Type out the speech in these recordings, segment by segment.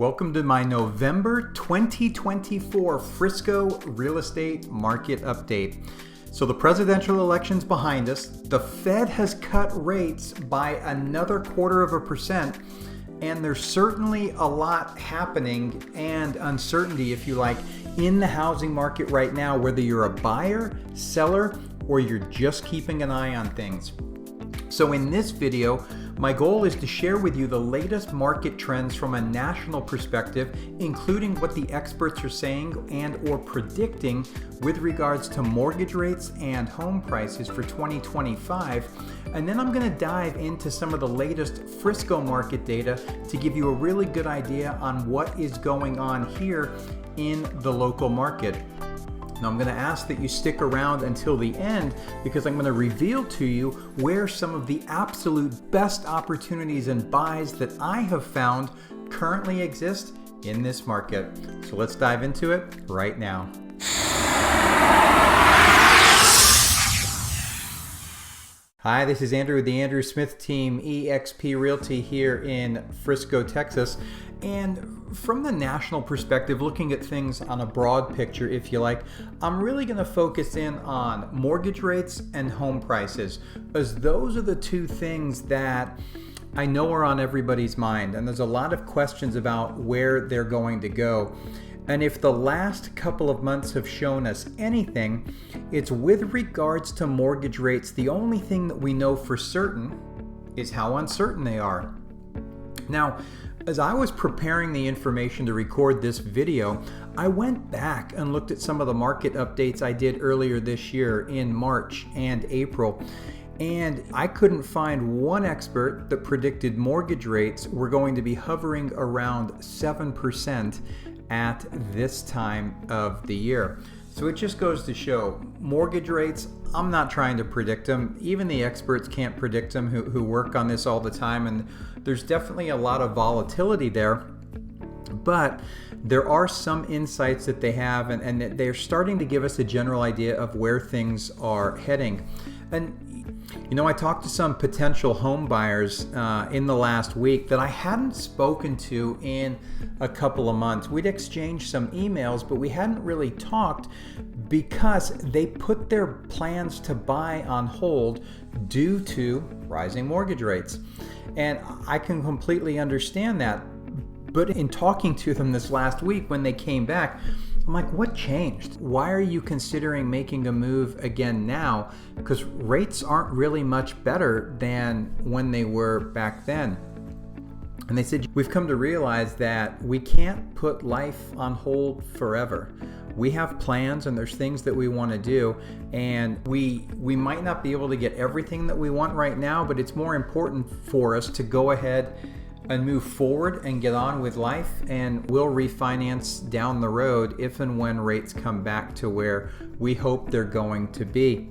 Welcome to my November 2024 Frisco real estate market update. So the presidential election's behind us. The Fed has cut rates by another 1/4%, and there's certainly a lot happening and uncertainty, if you like, in the housing market right now, whether you're a buyer, seller, or you're just keeping an eye on things. So in this video, my goal is to share with you the latest market trends from a national perspective, including what the experts are saying and or predicting with regards to mortgage rates and home prices for 2025. And then I'm going to dive into some of the latest Frisco market data to give you a really good idea on what is going on here in the local market. Now I'm going to ask that you stick around until the end because I'm going to reveal to you where some of the absolute best opportunities and buys that I have found currently exist in this market. So let's dive into it right now. Hi, this is Andrew with the Andrew Smith team, eXp Realty here in Frisco, Texas. And from the national perspective, looking at things on a broad picture, if you like, I'm really going to focus in on mortgage rates and home prices, as those are the two things that I know are on everybody's mind. And there's a lot of questions about where they're going to go. And if the last couple of months have shown us anything, it's with regards to mortgage rates, the only thing that we know for certain is how uncertain they are. Now, as I was preparing the information to record this video, I went back and looked at some of the market updates I did earlier this year in March and April. And I couldn't find one expert that predicted mortgage rates were going to be hovering around 7% at this time of the year. So it just goes to show mortgage rates, I'm not trying to predict them. Even the experts can't predict them who work on this all the time. And there's definitely a lot of volatility there. But there are some insights that they have, and they're starting to give us a general idea of where things are heading. And you know, I talked to some potential home buyers in the last week that I hadn't spoken to in a couple of months. We'd exchanged some emails, but we hadn't really talked because they put their plans to buy on hold due to rising mortgage rates. And I can completely understand that. But in talking to them this last week when they came back, I'm like, what changed? Why are you considering making a move again now? Because rates aren't really much better than when they were back then. And they said, we've come to realize that we can't put life on hold forever. We have plans and there's things that we want to do, and we might not be able to get everything that we want right now, but it's more important for us to go ahead and move forward and get on with life, and we'll refinance down the road if and when rates come back to where we hope they're going to be.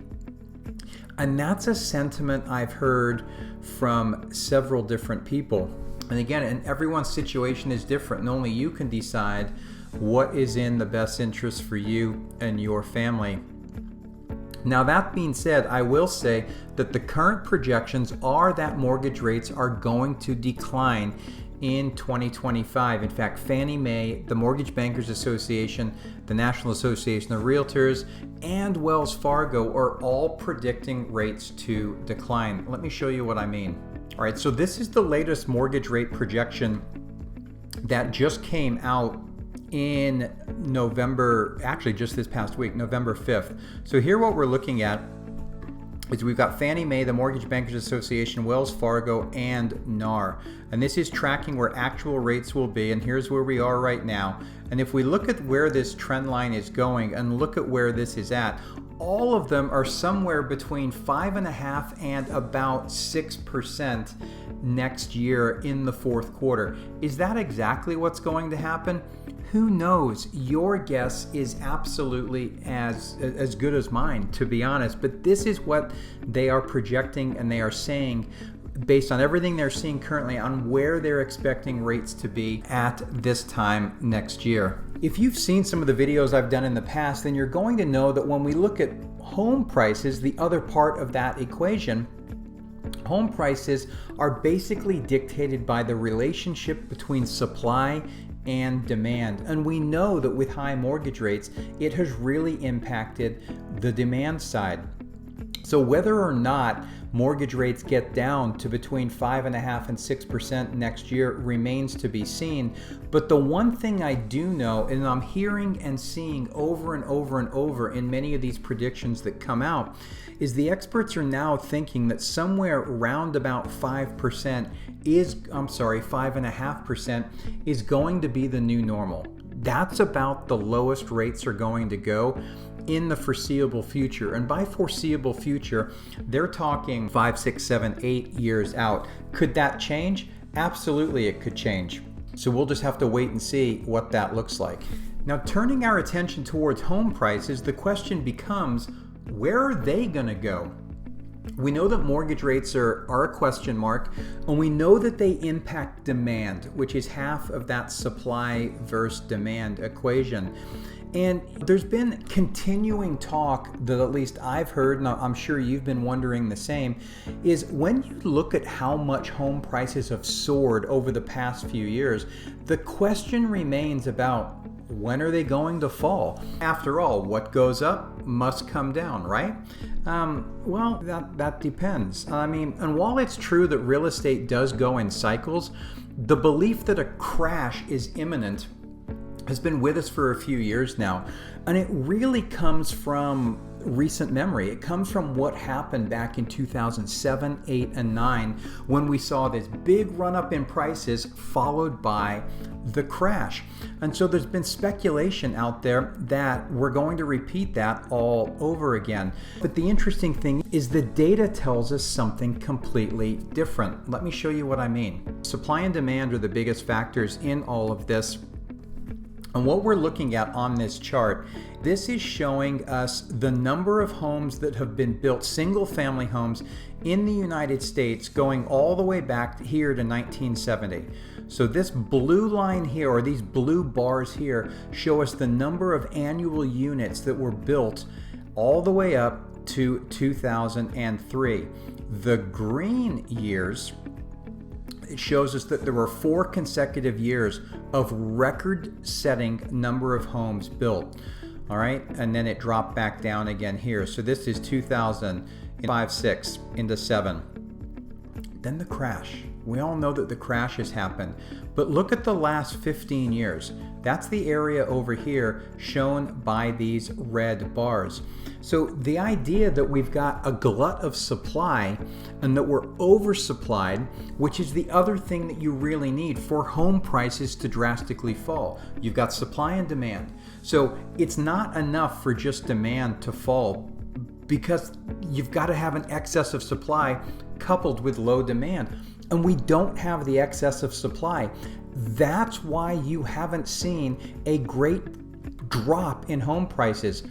And that's a sentiment I've heard from several different people. And again, and everyone's situation is different, and only you can decide what is in the best interest for you and your family. Now, that being said, I will say that the current projections are that mortgage rates are going to decline in 2025. In fact, Fannie Mae, the Mortgage Bankers Association, the National Association of Realtors, and Wells Fargo are all predicting rates to decline. Let me show you what I mean. All right, so this is the latest mortgage rate projection that just came out in November, actually just this past week, November 5th. So here what we're looking at is we've got Fannie Mae, the Mortgage Bankers Association, Wells Fargo, and NAR. And this is tracking where actual rates will be, and here's where we are right now. And if we look at where this trend line is going and look at where this is at, all of them are somewhere between 5.5% and about 6% next year in the fourth quarter. Is that exactly what's going to happen? Who knows? Your guess is absolutely as good as mine, to be honest. But this is what they are projecting, and they are saying, based on everything they're seeing currently, on where they're expecting rates to be at this time next year. If you've seen some of the videos I've done in the past, then you're going to know that when we look at home prices, the other part of that equation, home prices are basically dictated by the relationship between supply and demand. And we know that with high mortgage rates, it has really impacted the demand side. So whether or not mortgage rates get down to between 5.5% and 6% next year remains to be seen. But the one thing I do know, and I'm hearing and seeing over and over and over in many of these predictions that come out, is the experts are now thinking that somewhere around about 5.5% is going to be the new normal. That's about the lowest rates are going to go in the foreseeable future. And by foreseeable future, they're talking 5, 6, 7, 8 years out. Could that change? Absolutely, it could change. So we'll just have to wait and see what that looks like. Now, turning our attention towards home prices, the question becomes, where are they going to go? We know that mortgage rates are a question mark, and we know that they impact demand, which is half of that supply versus demand equation. And there's been continuing talk that at least I've heard, and I'm sure you've been wondering the same, is when you look at how much home prices have soared over the past few years, the question remains about when are they going to fall? After all, what goes up must come down, right? Well, that depends. And while it's true that real estate does go in cycles, the belief that a crash is imminent has been with us for a few years now. And it really comes from recent memory. It comes from what happened back in 2007, 8, and 9 when we saw this big run up in prices followed by the crash. And so there's been speculation out there that we're going to repeat that all over again. But the interesting thing is the data tells us something completely different. Let me show you what I mean. Supply and demand are the biggest factors in all of this. And what we're looking at on this chart, this is showing us the number of homes that have been built, single family homes in the United States going all the way back here to 1970. So this blue line here, or these blue bars here, show us the number of annual units that were built all the way up to 2003. The green years, it shows us that there were 4 consecutive years of record-setting number of homes built. All right, and then it dropped back down again here. So this is 2005, 6 into 7. Then the crash. We all know that the crash has happened, but look at the last 15 years. That's the area over here shown by these red bars. So the idea that we've got a glut of supply and that we're oversupplied, which is the other thing that you really need for home prices to drastically fall. You've got supply and demand. So it's not enough for just demand to fall, because you've got to have an excess of supply coupled with low demand. And we don't have the excess of supply. That's why you haven't seen a great drop in home prices.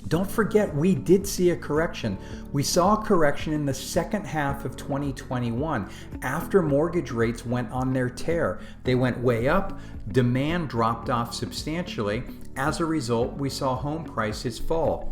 Don't forget, we did see a correction. We saw a correction in the second half of 2021 after mortgage rates went on their tear. They went way up, demand dropped off substantially. As a result, we saw home prices fall.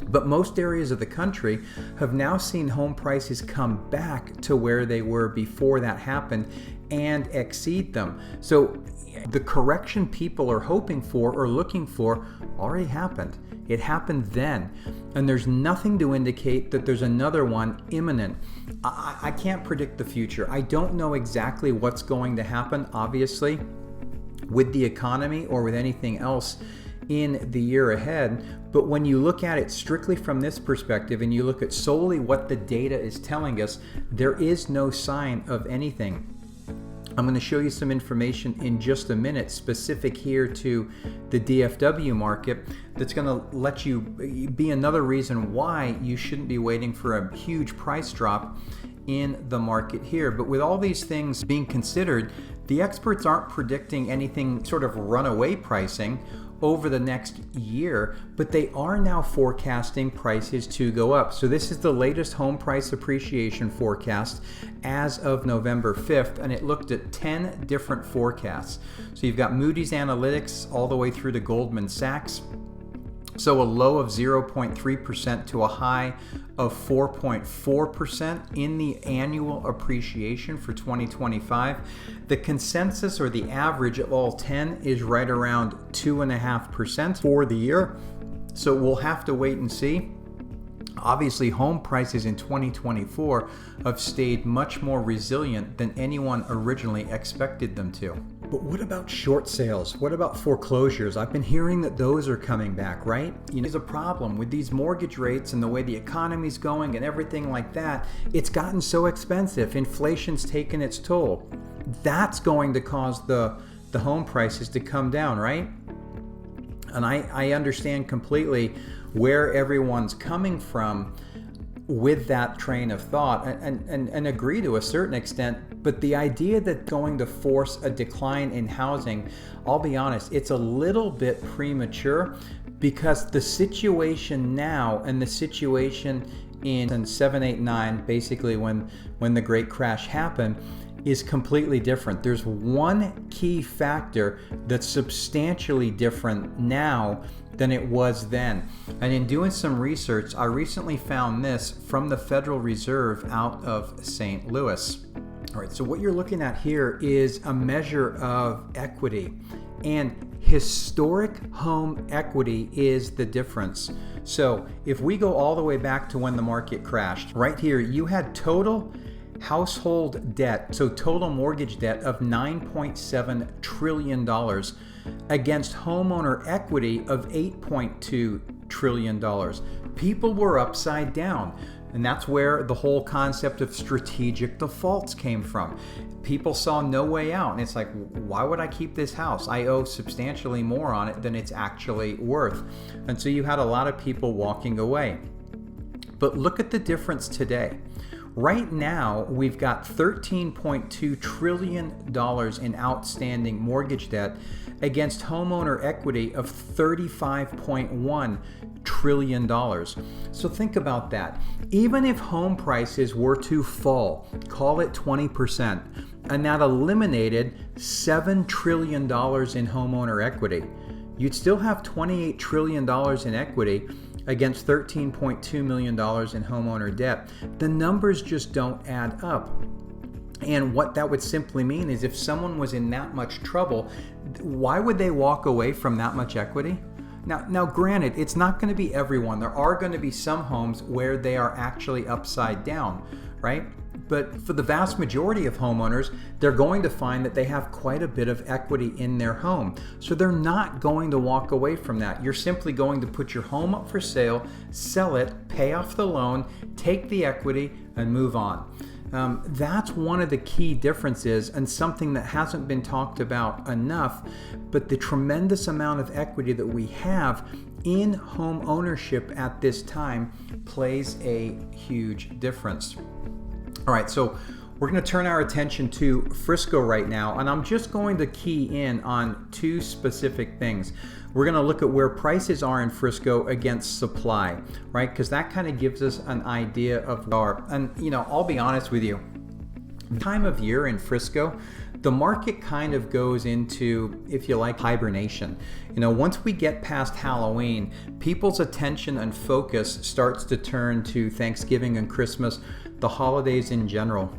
But most areas of the country have now seen home prices come back to where they were before that happened and exceed them. So the correction people are hoping for or looking for already happened. It happened then, and there's nothing to indicate that there's another one imminent. I can't predict the future. I don't know exactly what's going to happen, obviously, with the economy or with anything else in the year ahead. But when you look at it strictly from this perspective and you look at solely what the data is telling us, there is no sign of anything. I'm going to show you some information in just a minute specific here to the DFW market that's going to let you be another reason why you shouldn't be waiting for a huge price drop in the market here. But with all these things being considered, the experts aren't predicting anything sort of runaway pricing over the next year, but they are now forecasting prices to go up. So this is the latest home price appreciation forecast as of November 5th, and it looked at 10 different forecasts. So you've got Moody's Analytics all the way through to Goldman Sachs. So a low of 0.3% to a high of 4.4% in the annual appreciation for 2025. The consensus or the average of all 10 is right around 2.5% for the year. So we'll have to wait and see. Obviously, home prices in 2024 have stayed much more resilient than anyone originally expected them to. But what about short sales? What about foreclosures? I've been hearing that those are coming back, right? There's a problem with these mortgage rates and the way the economy's going and everything like that. It's gotten so expensive. Inflation's taken its toll. That's going to cause the home prices to come down, right? And I understand completely where everyone's coming from with that train of thought and agree to a certain extent. But the idea that going to force a decline in housing, I'll be honest, it's a little bit premature, because the situation now and the situation in 7, 8, 9, basically when the great crash happened, is completely different. There's one key factor that's substantially different now than it was then. And in doing some research, I recently found this from the Federal Reserve out of St. Louis. All right, so what you're looking at here is a measure of equity, and historic home equity is the difference. So if we go all the way back to when the market crashed, right here, you had total household debt, so total mortgage debt of $9.7 trillion against homeowner equity of $8.2 trillion. People were upside down. And that's where the whole concept of strategic defaults came from. People saw no way out. And it's like, why would I keep this house? I owe substantially more on it than it's actually worth. And so you had a lot of people walking away. But look at the difference today. Right now, we've got $13.2 trillion in outstanding mortgage debt against homeowner equity of $35.1 trillion. So think about that. Even if home prices were to fall, call it 20%, and that eliminated $7 trillion in homeowner equity, you'd still have $28 trillion in equity against $13.2 million in homeowner debt. The numbers just don't add up. And what that would simply mean is if someone was in that much trouble, why would they walk away from that much equity? Now, granted, it's not going to be everyone. There are going to be some homes where they are actually upside down, right? But for the vast majority of homeowners, they're going to find that they have quite a bit of equity in their home. So they're not going to walk away from that. You're simply going to put your home up for sale, sell it, pay off the loan, take the equity, and move on. That's one of the key differences, and something that hasn't been talked about enough, but the tremendous amount of equity that we have in home ownership at this time plays a huge difference. All right, so we're going to turn our attention to Frisco right now, and I'm just going to key in on two specific things. We're going to look at where prices are in Frisco against supply, right? Because that kind of gives us an idea of where, and I'll be honest with you, the time of year in Frisco, the market kind of goes into, if you like, hibernation. Once we get past Halloween, people's attention and focus starts to turn to Thanksgiving and Christmas, the holidays in general.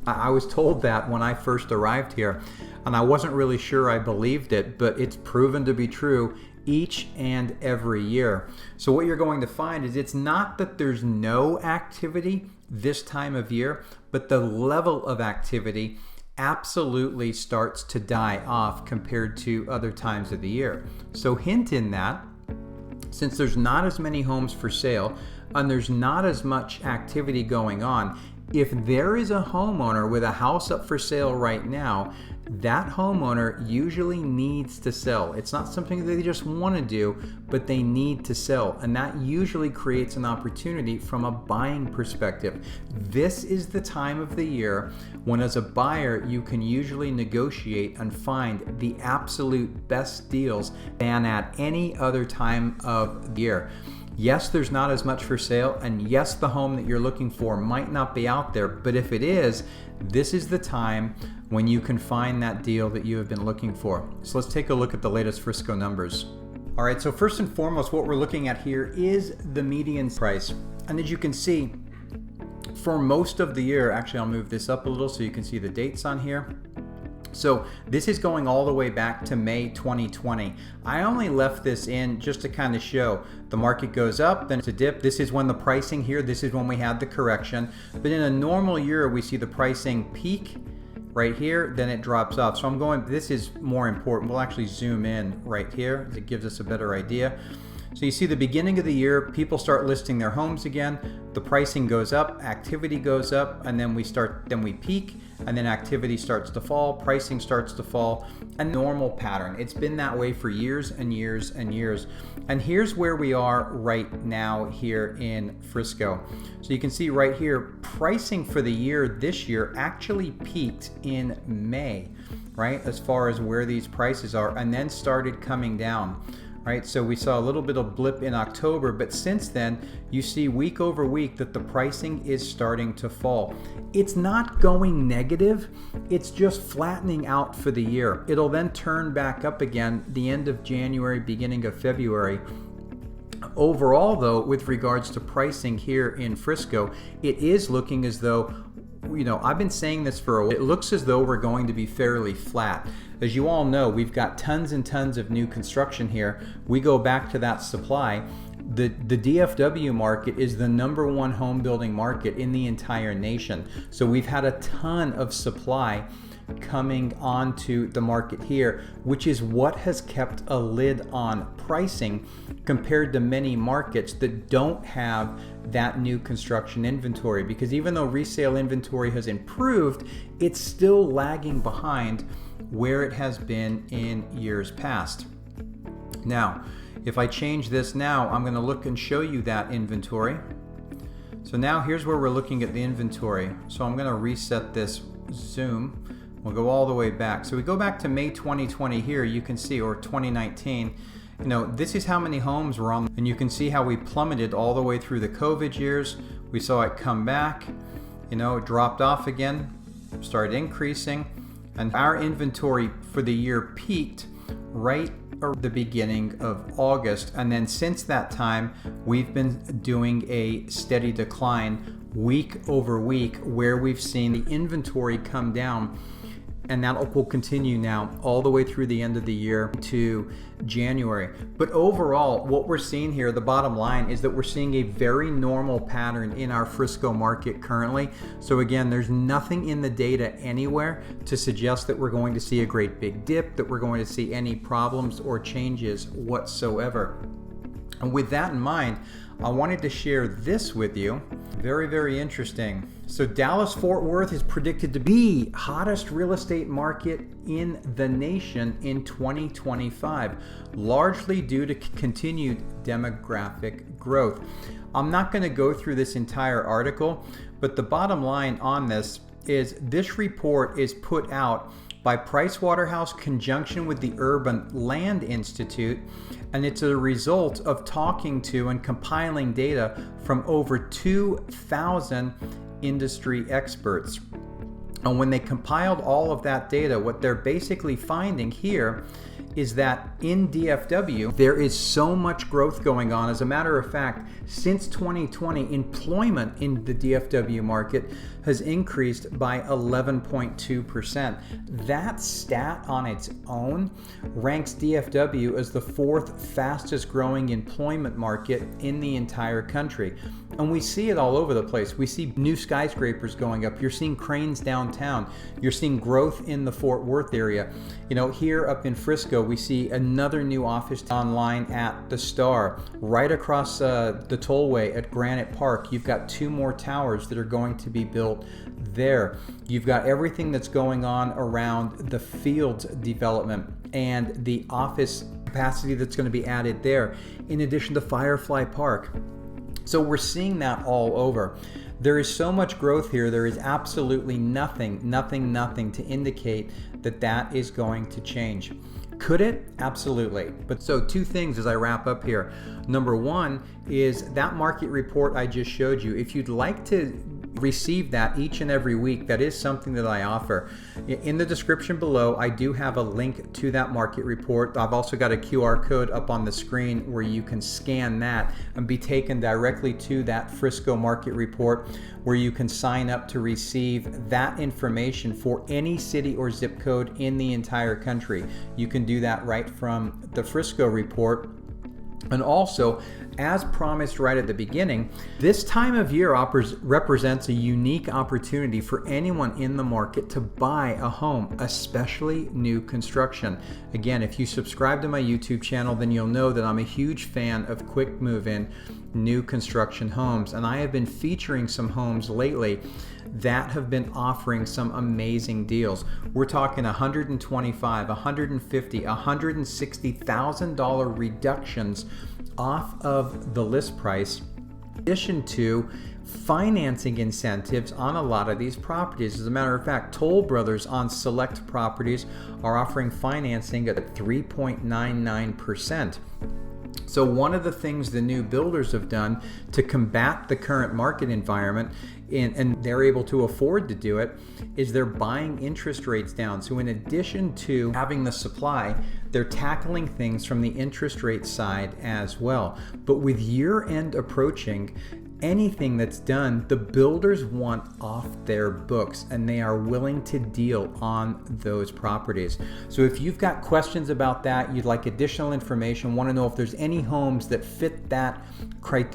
I was told that when I first arrived here, and I wasn't really sure I believed it, but it's proven to be true each and every year. So what you're going to find is it's not that there's no activity this time of year, but the level of activity absolutely starts to die off compared to other times of the year. So hint in that, since there's not as many homes for sale and there's not as much activity going on, if there is a homeowner with a house up for sale right now, that homeowner usually needs to sell. It's not something that they just want to do, but they need to sell. And that usually creates an opportunity from a buying perspective. This is the time of the year when, as a buyer, you can usually negotiate and find the absolute best deals than at any other time of the year. Yes, there's not as much for sale, and yes, the home that you're looking for might not be out there, but if it is, this is the time when you can find that deal that you have been looking for. So let's take a look at the latest Frisco numbers. All right, so first and foremost, what we're looking at here is the median price. And as you can see, for most of the year, actually I'll move this up a little so you can see the dates on here. So this is going all the way back to May 2020. I only left this in just to kind of show the market goes up, then it's a dip. This is when the pricing here, this is when we had the correction. But in a normal year, we see the pricing peak right here, then it drops off. So I'm going, this is more important. We'll actually zoom in right here. It gives us a better idea. So you see the beginning of the year, people start listing their homes again. The pricing goes up, activity goes up, and then we peak, and then activity starts to fall, pricing starts to fall. A normal pattern. It's been that way for years and years and years. And here's where we are right now here in Frisco. So you can see right here, pricing for the year this year actually peaked in May, right? As far as where these prices are, and then started coming down. Right, so we saw a little bit of blip in October, but since then you see week over week that the pricing is starting to fall. It's not going negative, it's just flattening out for the year. It'll then turn back up again the end of January, beginning of February. Overall though, with regards to pricing here in Frisco, it is looking as though, I've been saying this for a while, it looks as though we're going to be fairly flat. As you all know, we've got tons and tons of new construction here. We go back to that supply. The DFW market is the #1 home building market in the entire nation. So we've had a ton of supply coming onto the market here, which is what has kept a lid on pricing compared to many markets that don't have that new construction inventory. Because even though resale inventory has improved, it's still lagging behind where it has been in years past. Now, if I change this now, I'm going to look and show you that inventory. So now here's where we're looking at the inventory. So I'm going to reset this zoom. We'll go all the way back. So we go back to May 2020 here, you can see, or 2019. This is how many homes were on, and you can see how we plummeted all the way through the COVID years. We saw it come back, it dropped off again, started increasing, and our inventory for the year peaked right at the beginning of August. And then since that time, we've been doing a steady decline week over week, where we've seen the inventory come down. And that will continue now all the way through the end of the year to January. But overall, what we're seeing here, the bottom line, is that we're seeing a very normal pattern in our Frisco market currently. So again, there's nothing in the data anywhere to suggest that we're going to see a great big dip, that we're going to see any problems or changes whatsoever. And with that in mind, I wanted to share this with you. Very, very interesting. So Dallas-Fort Worth is predicted to be hottest real estate market in the nation in 2025, largely due to continued demographic growth. I'm not going to go through this entire article, but the bottom line on this is this report is put out by Pricewaterhouse conjunction with the Urban Land Institute, and it's a result of talking to and compiling data from over 2,000 industry experts. And when they compiled all of that data, what they're basically finding here is that in DFW, there is so much growth going on. As a matter of fact, since 2020, employment in the DFW market has increased by 11.2%. That stat on its own ranks DFW as the 4th fastest growing employment market in the entire country. And we see it all over the place. We see new skyscrapers going up. You're seeing cranes downtown. You're seeing growth in the Fort Worth area. Here up in Frisco, we see another new office online at the Star. Right across the tollway at Granite Park, you've got 2 more towers that are going to be built there. You've got everything that's going on around the Fields development and the office capacity that's going to be added there, in addition to Firefly Park. So we're seeing that all over. There is so much growth here, there is absolutely nothing to indicate that that is going to change. Could it? Absolutely. But so 2 things as I wrap up here. Number 1 is that market report I just showed you. If you'd like to receive that each and every week. That is something that I offer. In the description below, I do have a link to that market report. I've also got a QR code up on the screen where you can scan that and be taken directly to that Frisco market report, where you can sign up to receive that information for any city or zip code in the entire country. You can do that right from the Frisco report. And also, as promised right at the beginning, this time of year represents a unique opportunity for anyone in the market to buy a home, especially new construction. Again, if you subscribe to my YouTube channel, then you'll know that I'm a huge fan of quick move-in new construction homes. And I have been featuring some homes lately that have been offering some amazing deals. We're talking $125,000, $150,000, $160,000 reductions off of the list price, in addition to financing incentives on a lot of these properties. As a matter of fact, Toll Brothers on select properties are offering financing at 3.99%. So one of the things the new builders have done to combat the current market environment, and they're able to afford to do it, is they're buying interest rates down. So in addition to having the supply, they're tackling things from the interest rate side as well. But with year end approaching, anything that's done, the builders want off their books, and they are willing to deal on those properties. So if you've got questions about that, you'd like additional information, want to know if there's any homes that fit that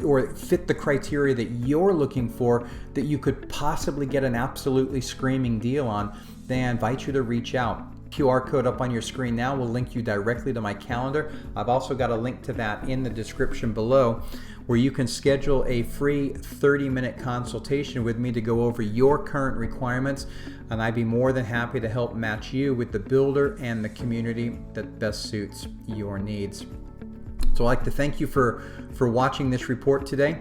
or fit the criteria that you're looking for, that you could possibly get an absolutely screaming deal on, then I invite you to reach out. QR code up on your screen now will link you directly to my calendar. I've also got a link to that in the description below, where you can schedule a free 30-minute consultation with me to go over your current requirements, and I'd be more than happy to help match you with the builder and the community that best suits your needs. So I'd like to thank you for watching this report today.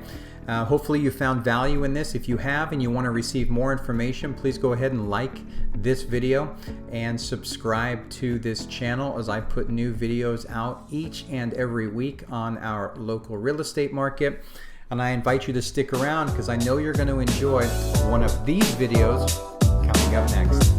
Hopefully you found value in this. If you have and you want to receive more information, please go ahead and like this video and subscribe to this channel, as I put new videos out each and every week on our local real estate market. And I invite you to stick around, because I know you're going to enjoy one of these videos coming up next.